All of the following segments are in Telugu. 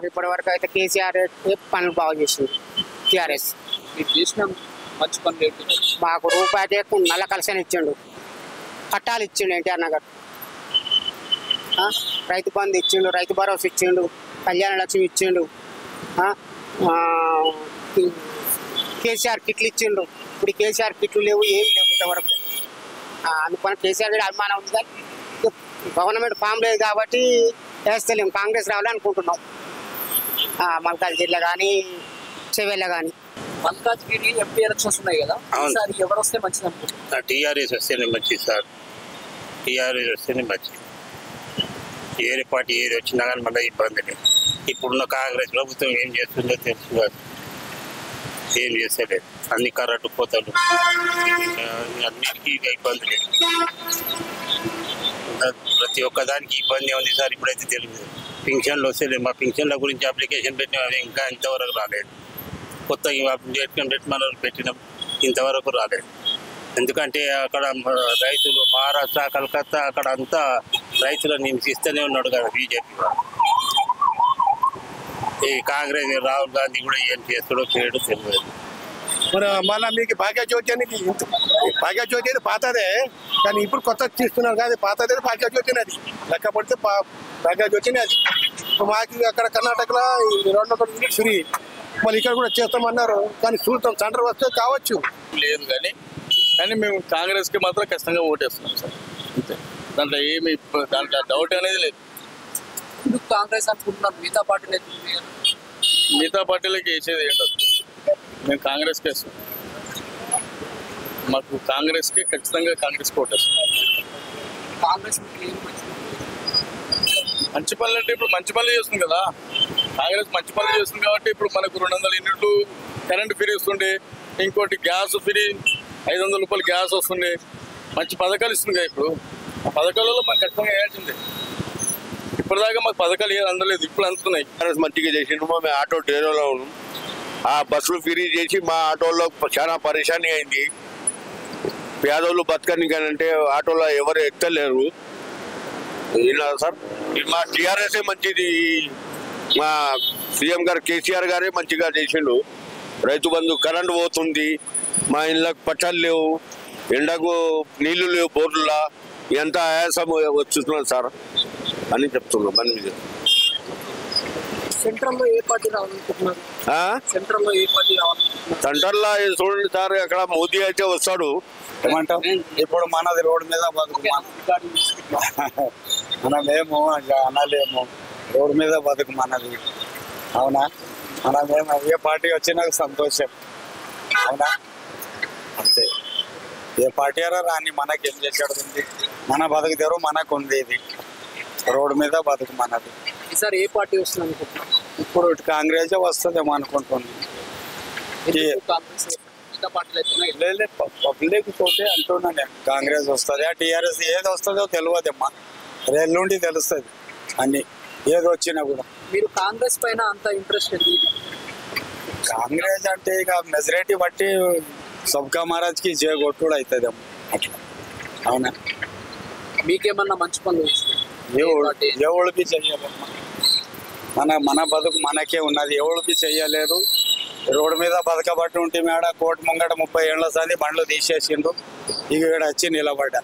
మాకు ఇప్పటి వరకు అయితే కేసీఆర్ పనులు బాగా చేసింది. టీఆర్ఎస్ మీరు చేసిన మంచి పనులు ఏంటి? మాకు రూపాయి నల్ల కలెక్షన్ ఇచ్చిండు, పట్టాలు ఇచ్చిండు ఎన్టీఆర్ నగర్, రైతు బంధు ఇచ్చిండు, రైతు భరోసా ఇచ్చిండు, కళ్యాణ లక్ష్మి ఇచ్చిండు, కేసీఆర్ కిట్లు ఇచ్చిండు. ఇప్పుడు కేసీఆర్ కిట్లు లేవు, ఏమి లేవు ఇంతవరకు. అందుకని కేసీఆర్ మీద అభిమానం ఉంది, కానీ గవర్నమెంట్ ఫామ్ లేదు కాబట్టి వేస్తలేము. కాంగ్రెస్ రావాలనుకుంటున్నాం. మల్కాజ్గిరిలో కానీ చెవెళ్ళ కానీ. మల్కాజ్గిరి ఎంపీ ఎలక్షన్స్ ఉన్నాయి కదా, ఈసారి ఎవరు వస్తే మంచిది అనుకుంటున్నారు? టీఆర్ఎస్ వస్తేనే మంచిది సార్, టీఆర్ఎస్ వస్తేనే మంచిది. ఏరే పార్టీ ఏది వచ్చినా కానీ మళ్ళీ ఇబ్బంది. ఇప్పుడున్న కాంగ్రెస్ ప్రభుత్వం ఏం చేస్తుందో తెలుసు కాదు, ఏం చేస్తలేదు. అన్ని కరెంటు కోతలు, అన్నిటికీ ఇబ్బందులే. ప్రతి ఒక్కదానికి ఇబ్బంది ఉంది సార్. ఇప్పుడైతే తెలియదు. పింఛన్లు వస్తలేదు. మా పింఛన్ల గురించి అప్లికేషన్ పెట్టినాం, అది ఇంకా ఇంతవరకు రాలేదు. కొత్తగా మనం పెట్టినాం, ఇంతవరకు రాలేదు. ఎందుకంటే అక్కడ రైతులు మహారాష్ట్ర, కలకత్తా అక్కడ అంతా రైతులను హింసిస్తూనే ఉన్నాడు కదా బీజేపీ. ఈ కాంగ్రెస్ రాహుల్ గాంధీ కూడా ఏం చేస్తాడో చేయడో తెలియదు. మన మీకు భాగ్యజ్యోతి అనేది భాగ్యజ్యోతి అనేది పాతదే, కానీ ఇప్పుడు కొత్త తీస్తున్నారు కానీ పాతదే భాగ్యజ్యోతి అది లెక్క పడితే భాగ్యజ్యోతిని అది. మాకు అక్కడ కర్ణాటకలో 200 యూనిట్ ఫ్రీ, మళ్ళీ ఇక్కడ కూడా చేస్తామన్నారు. కానీ చూద్దాం, సెంటర్ వస్తే కావచ్చు. లేదు కానీ మేము కాంగ్రెస్కి మాత్రం ఖచ్చితంగా ఓటేస్తున్నాం సార్, అంతే. దాంట్లో డౌట్ అనేది లేదు. ఎందుకు కాంగ్రెస్ అనుకుంటున్నారు? మిగతా పార్టీలకి వేసేది ఏంటో మేము కాంగ్రెస్కి వేస్తాం. మాకు కాంగ్రెస్కి ఖచ్చితంగా కాంగ్రెస్కి ఓటేస్తున్నాం. కాంగ్రెస్ మంచి పనులు అంటే ఇప్పుడు మంచి పనులు చేస్తుంది కదా కాంగ్రెస్, మంచి పనులు చేస్తుంది కాబట్టి ఇప్పుడు మనకు 200 యూనిట్లు కరెంటు ఫ్రీ వస్తుండే, ఇంకోటి గ్యాస్ ఫ్రీ, 500 రూపాయలు గ్యాస్ వస్తుండే, మంచి పథకాలు ఇస్తుంది కదా. ఇప్పుడు ఆ పథకాలలో మాకు ఖచ్చితంగా వేయాల్సిందే. ఇప్పటిదాకా మాకు పథకాలు ఏది అందలేదు, ఇప్పుడు అందుతున్నాయి. కాంగ్రెస్ మంచిగా చేసిండు. మేము ఆటో డ్రైవర్లో ఉన్నాం. ఆ బస్సులు ఫ్రీ చేసి మా ఆటోల్లో చాలా పరేషాని అయింది. పేదోళ్ళు బతకనికంటే ఆటోలో ఎవరు ఎక్కలేరు సార్. మా టీఆర్ఎస్ మంచిది. మా సీఎం గారు కేసీఆర్ గారే మంచిగా చేసిండు. రైతు బంధు, కరెంటు పోతుంది, మా ఇళ్ళకు పట్టాలు లేవు, ఎండకు నీళ్లు లేవు బోర్డులా, ఎంత ఆయాసం వస్తున్నాం సార్ అని చెప్తున్నాం. మన మీద సెంట్రల్లో ఏ పార్టీ రావాలనుకుంటున్నారు? సెంట్రల్లో ఏ పార్టీ రావాలనుకుంటున్నారు? సెంటర్లో చూడండి సార్, అక్కడ మోదీ అయితే వస్తాడు. ఏమంటాం? ఇప్పుడు మనది రోడ్డు మీద బతుకు, మనమేమో అనలేము. రోడ్డు మీద బతుకు మనది, అవునా? మనమేమో ఏ పార్టీ వచ్చినా సంతోషం, అవునా? అంతే. ఏ పార్టీ అయినా రాని మనకి ఏం చేసేది ఉంది? మన బతుకు తెరు మనకు ఉంది. ఇది రోడ్డు మీద బతుకు మనది. ఈసారి ఏ పార్టీ వస్తుంది అనుకుంటున్నాం? ఇప్పుడు కాంగ్రెస్ వస్తుందేమో అనుకుంటున్నాను. పబ్లిక్ తోటే అంటున్నా నేను, కాంగ్రెస్ వస్తుంది, టీఆర్ఎస్ ఏది వస్తుందో తెలియదమ్మా. ఎల్లుండి తెలుస్తుంది అన్ని, ఏది వచ్చినా కూడా. మీరు కాంగ్రెస్ పైన అంత ఇంట్రెస్ట్ ఏంటి? కాంగ్రెస్ అంటే ఇక మెజారిటీ బట్టి సబ్కా మహారాజ్కి జయ కొట్టుడు అవుతుంది అమ్మ, అట్లా, అవునా? మీకేమన్నా మంచి పనులు ఎవరికి చెయ్యలేమ్మా. మన బతుకు మనకే ఉన్నది, ఎవరికి చెయ్యలేరు. రోడ్డు మీద బతకబట్టి ఉంటే మేడ కోటి ముంగట 30 ఏళ్ల సారి బండ్లు తీసేసిండ్రు. ఇక ఇక్కడ వచ్చి నిలబడ్డా,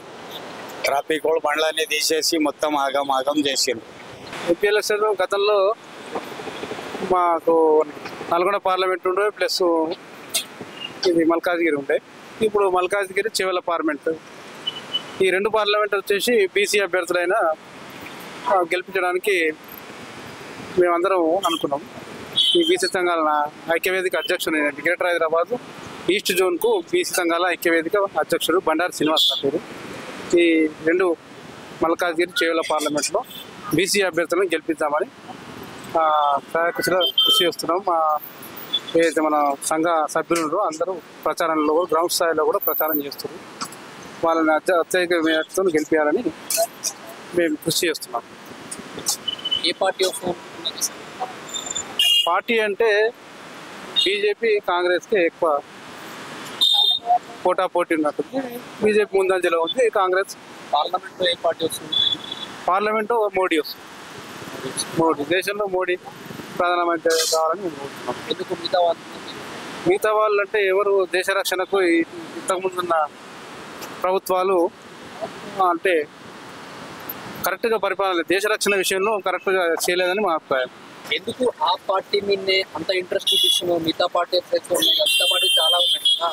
ట్రాఫిక్ కూడా బండ్లన్నీ తీసేసి మొత్తం ఆగం చేసిండ్రు. ఎంపీ ఎలక్షన్ గతంలో మాకు నల్గొండ పార్లమెంట్ ఉండే, ప్లస్ ఇది మల్కాజ్గిరి ఉండే. ఇప్పుడు మల్కాజ్గిరి చివల పార్లమెంట్, ఈ 2 పార్లమెంట్ వచ్చేసి బీసీ అభ్యర్థులైన గెలిపించడానికి మేమందరం అనుకున్నాం. ఈ బీసీ సంఘాల ఐక్యవేదిక అధ్యక్షుడు నేను, గ్రేటర్ హైదరాబాద్ ఈస్ట్ జోన్కు బీసీ సంఘాల ఐక్యవేదిక అధ్యక్షుడు బండారు శ్రీనివాస్ గారు. ఈ 2 మల్కాజ్గిరి చేవెళ్ళ పార్లమెంట్లో బీసీ అభ్యర్థులను గెలిపిద్దామని కృషి చేస్తున్నాం. ఏదైతే మన సంఘ సభ్యులు అందరూ ప్రచారంలో కూడా, గ్రౌండ్ స్థాయిలో కూడా ప్రచారం చేస్తున్నారు. వాళ్ళని అత్యధిక మేరతో గెలిపించాలని మేము కృషి చేస్తున్నాం. ఏ పార్టీ పార్టీ అంటే బీజేపీ కాంగ్రెస్కి ఎక్కువ పోటాపోటీ ఉన్నట్టుంది. బీజేపీ ముందంజలో ఉంది, కాంగ్రెస్. పార్లమెంట్లో ఏ పార్టీ వస్తుంది? పార్లమెంటు మోడీ వస్తుంది. మోడీ దేశంలో మోడీ ప్రధానమంత్రి కావాలని మేము కోరుతున్నాం. ఎందుకు మిగతా వాళ్ళు మిగతా వాళ్ళు అంటే ఎవరు దేశ రక్షణకు ఇంతకుముందున్న ప్రభుత్వాలు అంటే కరెక్ట్గా పరిపాలన దేశ రక్షణ విషయంలో కరెక్ట్గా చేయలేదని మా అభిప్రాయం. ఎందుకు ఆ పార్టీ మీదనే అంత ఇంట్రెస్ట్ చూపిస్తున్నావు? మిగతా పార్టీ ఎట్లయితే ఉన్నాయి, మిగతా పార్టీ చాలా ఉన్నాయి కదా.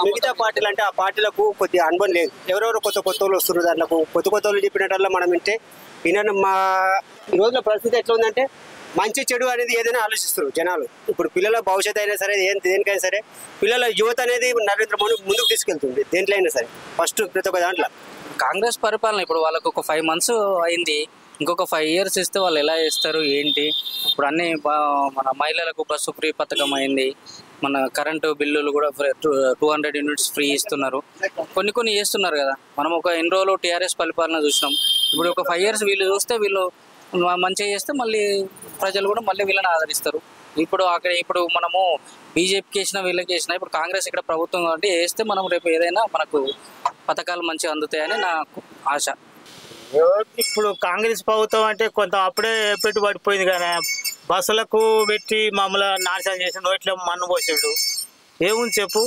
మిగతా పార్టీలు అంటే ఆ పార్టీలకు కొద్దిగా అనుభవం లేదు. ఎవరెవరు కొత్త వాళ్ళు వస్తున్నారు, దాంట్లో కొత్త వాళ్ళు చెప్పినట్ల మనం వింటే వినడం. మా ఈ రోజుల పరిస్థితి ఎట్లా ఉందంటే మంచి చెడు అనేది ఏదైనా ఆలోచిస్తారు జనాలు. ఇప్పుడు పిల్లల భవిష్యత్తు అయినా సరే దేనికైనా సరే పిల్లల యువత అనేది నరేంద్ర మోడీ ముందుకు తీసుకెళ్తుంది. దేంట్లో అయినా సరే ఫస్ట్ ప్రతి ఒక్క దాంట్లో. కాంగ్రెస్ పరిపాలన ఇప్పుడు వాళ్ళకు ఒక 5 months అయింది, ఇంకొక 5 years ఇస్తే వాళ్ళు ఎలా చేస్తారు ఏంటి? ఇప్పుడు అన్ని మన మహిళలకు బస్సు ఫ్రీ పథకం అయింది, మన కరెంటు బిల్లులు కూడా 200 units ఫ్రీ ఇస్తున్నారు, కొన్ని చేస్తున్నారు కదా. మనం ఒక ఎన్ని రోజులు టీఆర్ఎస్ పరిపాలన చూసినాం. ఇప్పుడు ఒక 5 years వీళ్ళు చూస్తే వీళ్ళు మంచిగా చేస్తే మళ్ళీ ప్రజలు కూడా మళ్ళీ వీళ్ళని ఆదరిస్తారు. ఇప్పుడు మనము బీజేపీకి వేసినా వీళ్ళకి వేసినా ఇప్పుడు కాంగ్రెస్ ఇక్కడ ప్రభుత్వం కాబట్టి వేస్తే మనం రేపు ఏదైనా మనకు పథకాలు మంచిగా అందుతాయని నాకు ఆశ. ఇప్పుడు కాంగ్రెస్ ప్రభుత్వం అంటే కొంత అప్పుడే పెట్టుబడి పోయింది కానీ బస్సులకు పెట్టి మమ్మల్ని నాశనం చేసి నోట్లో మన్ను పోసాడు. ఏముంది చెప్పు,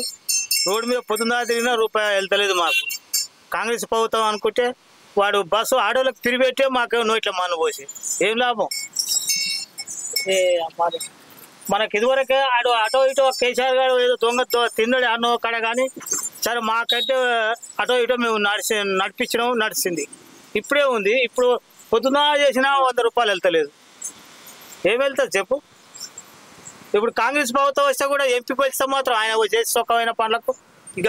రోడ్డు మీద పొద్దున్న తిరిగినా రూపాయి వెళ్తలేదు మాకు. కాంగ్రెస్ ప్రభుత్వం అనుకుంటే వాడు బస్సు ఆడోళ్ళకి తిరిగిపెట్టే మాకు నోట్లో మన్ను పోసి ఏం లాభం? మనకి ఇదివరకే అటో ఇటో కేసీఆర్ గారు ఏదో దొంగ తిన్నడు అన్నో కాడ కానీ సరే మాకైతే అటో ఇటో మేము నడిచింది. ఇప్పుడే ఉంది, ఇప్పుడు పొద్దున చేసినా 100 రూపాయలు వెళ్తలేదు. ఏం వెళ్తుంది చెప్పు? ఇప్పుడు కాంగ్రెస్ ప్రభుత్వం వస్తే కూడా ఎంపీకి వస్తే మాత్రం ఆయన చేసి సొక్కమైన పనులకు ఇక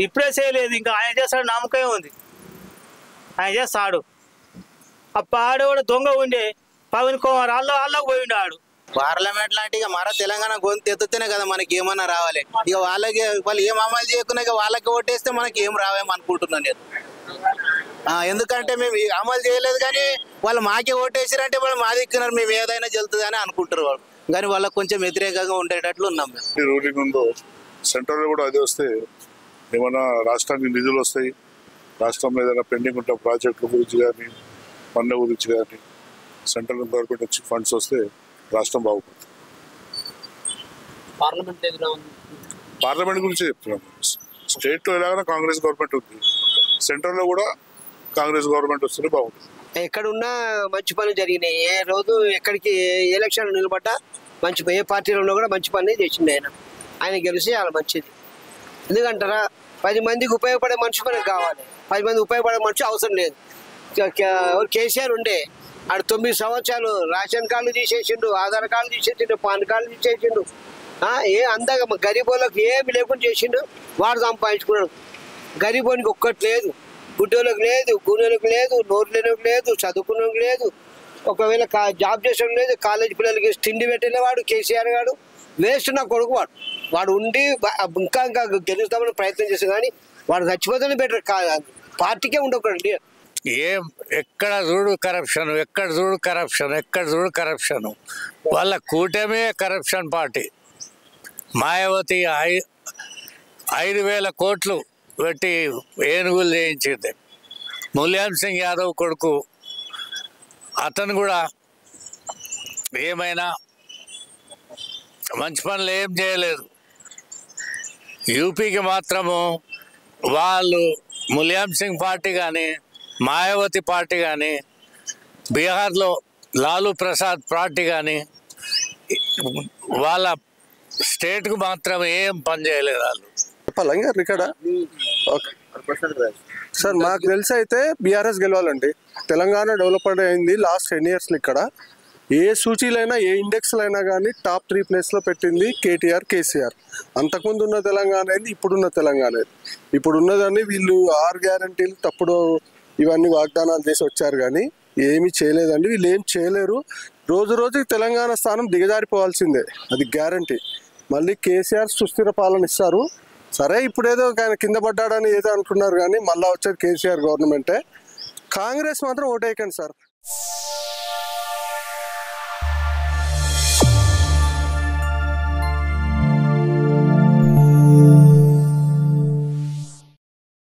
ఇప్పుడే చేయలేదు, ఇంకా ఆయన చేస్తాడు నమ్మకమే ఉంది, ఆయన చేస్తాడు. ఆడు కూడా దొంగ ఉండే పవన్ కుమార్ వాళ్ళకు పోయిండు. ఆడు పార్లమెంట్ లాంటి ఇక మరో తెలంగాణ గొంతు ఎత్తుతేనే కదా మనకి ఏమన్నా రావాలి. ఇక వాళ్ళు ఏం అమలు చేయకున్నా ఇక వాళ్ళకి ఓటేస్తే మనకి ఏం రావేమో అనుకుంటున్నాను నేను. ఎందుకంటే మేము అమలు చేయలేదు కానీ వాళ్ళు మాకే ఓటేసారంటే వాళ్ళు మా దిక్కున్నారు, మేము ఏదైనా జరుగుతుంది అని అనుకుంటారు వాళ్ళు. కానీ వాళ్ళకి కొంచెం వ్యతిరేకంగా ఉండేటట్లు ఉన్నాం మేము. రూలింగ్ ఉందో సెంట్రల్ కూడా అదే వస్తే ఏమన్నా రాష్ట్రానికి నిధులు వస్తాయి, రాష్ట్రంలో ఏదైనా పెండింగ్ ఉంటే ప్రాజెక్టుల గురించి కానీ పనుల గురించి కానీ సెంట్రల్ గవర్నమెంట్ వచ్చి ఫండ్స్ వస్తే రాష్ట్రం బాగుపడుతుంది. పార్లమెంట్ గురించి చెప్తున్నాం. స్టేట్లో ఎలాగైనా కాంగ్రెస్ గవర్నమెంట్ ఉంది, సెంట్రల్లో కూడా కాంగ్రెస్ గవర్నమెంట్ వస్తే బాగుంటుంది. ఎక్కడున్నా మంచి పనులు జరిగినాయి. ఏ రోజు ఎక్కడికి ఎలక్షన్ నిలబడ్డా ఏ పార్టీలో ఉన్నా కూడా మంచి పని చేసింది ఆయన గెలిచి చాలా మంచిది. ఎందుకంటారా 10 మందికి ఉపయోగపడే మనిషి మనకు కావాలి, 10 మంది ఉపయోగపడే మనిషి అవసరం లేదు. కేసీఆర్ ఉండే ఆడు 9 సంవత్సరాలు రేషన్ కార్డులు తీసేసిండు, ఆధార్ కార్డులు తీసేసిండు, పాన్ కార్డులు తీసేసిండు. అందాక గరీబోళ్ళకి ఏమి లేకుండా చేసిండు, వాడు సంపాదించుకున్నాడు. గరీబోనికి ఒక్కటి లేదు, గుడ్డోళ్ళకి లేదు, కూలీలకు లేదు, నోరు లేనికి లేదు, చదువుకున్నకి లేదు, ఒకవేళ జాబ్ చేసడం లేదు, కాలేజీ పిల్లలకి తిండి పెట్టేవాడు కేసీఆర్ గారు. వేస్ట్ నా కొడుకు వాడు ఉండి ఇంకా గెలుస్తామని ప్రయత్నం చేస్తాడు కానీ వాడు చచ్చిపోతేనే బెటర్, పార్టీకే ఉండకూడదు. ఎక్కడ చూడు కరప్షన్ వాళ్ళ కూటమే కరప్షన్ పార్టీ. మాయావతి 5,000 కోట్లు పెట్టి ఏనుగులు చేయించింది. ములాయం సింగ్ యాదవ్ కొడుకు అతను కూడా ఏమైనా మంచి పనులు ఏం చేయలేదు. యూపీకి మాత్రము వాళ్ళు ములాయం సింగ్ పార్టీ కానీ మాయావతి పార్టీ కానీ బీహార్లో లాలూ ప్రసాద్ పార్టీ కానీ వాళ్ళ స్టేట్కు మాత్రం ఏం పని చేయలేదు వాళ్ళు. చెప్పాలా ఇక్కడ? ఓకే సార్, మాకు తెలిసి అయితే బీఆర్ఎస్ గెలవాలండి. తెలంగాణ డెవలప్మెంట్ అయింది లాస్ట్ 10 years. ఇక్కడ ఏ సూచీలైనా ఏ ఇండెక్స్లైనా కానీ టాప్ 3 places పెట్టింది కేటీఆర్, కేసీఆర్. అంతకుముందు ఉన్న తెలంగాణ అయింది, ఇప్పుడున్న తెలంగాణ అయింది. ఇప్పుడున్నదాన్ని వీళ్ళు 6 గ్యారంటీలు తప్పుడు ఇవన్నీ వాగ్దానాలు చేసి వచ్చారు కానీ ఏమీ చేయలేదండి. వీళ్ళు ఏం చేయలేరు. రోజుకి తెలంగాణ స్థానం దిగజారిపోవాల్సిందే, అది గ్యారంటీ. మళ్ళీ కేసీఆర్ సుస్థిర పాలన ఇస్తారు. సరే ఇప్పుడేదో ఆయన కింద పడ్డాడని ఏదో అనుకున్నారు కానీ మళ్ళీ వచ్చేది కేసీఆర్ గవర్నమెంటే. కాంగ్రెస్ మాత్రం ఓటేయకండి సార్.